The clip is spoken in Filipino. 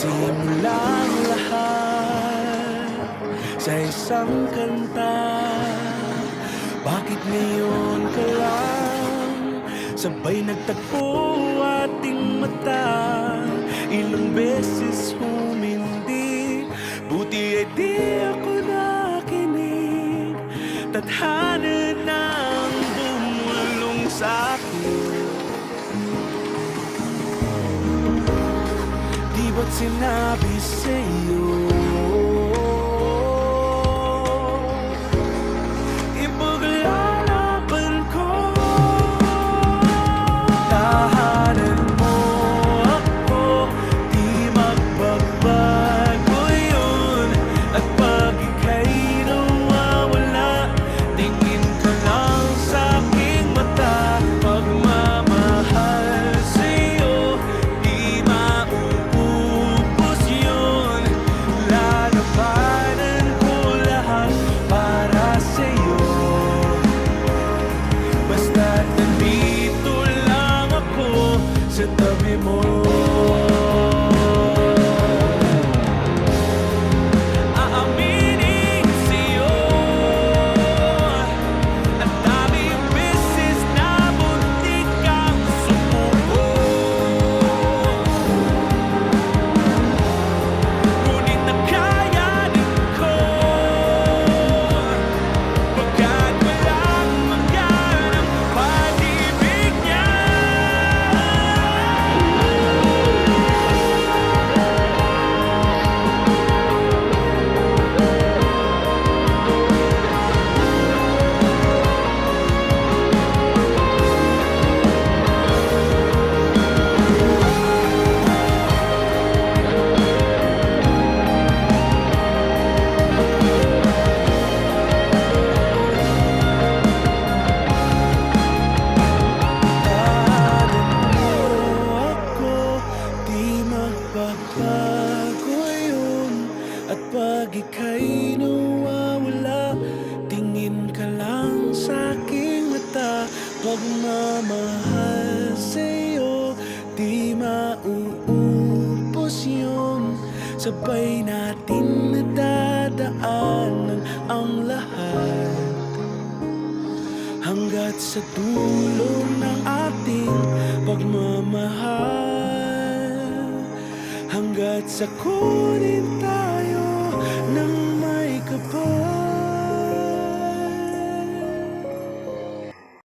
Nagsimulang lahat sa isang kanta. Bakit ngayon ka lang sabay nagtagpo ating mata? Ilang beses humindi, buti ay di ako nakinig. Tadhana nang bumulong sa'kin. Di ba't sinabi sa'yo ipaglalaban ko? Tahanan mo ako, di magbabago yun. At pag ika'y nawawala, tingin ka lang sa'king mata. Pagmamahal sa'yo, di mauubos yun. Lalabanan ko lahat para sa'yo. Basta't nandito lang ako sa tabi mo. Aaminin sa'yo, ang daming beses na muntik kang sumuko. Ngunit nakayanin ko, pagkat walang maganang pag-ibig niya. Tahanan mo ako, di magbabago yun. At pag ika'y nawawala, tingin ka lang sa'king mata. Pagmamahal sa'yo, di mauubos yun. Sabay natin nadadaanan ang lahat hanggat sa dulo ng ating pagmamahal. Hanggat sa kunin tayo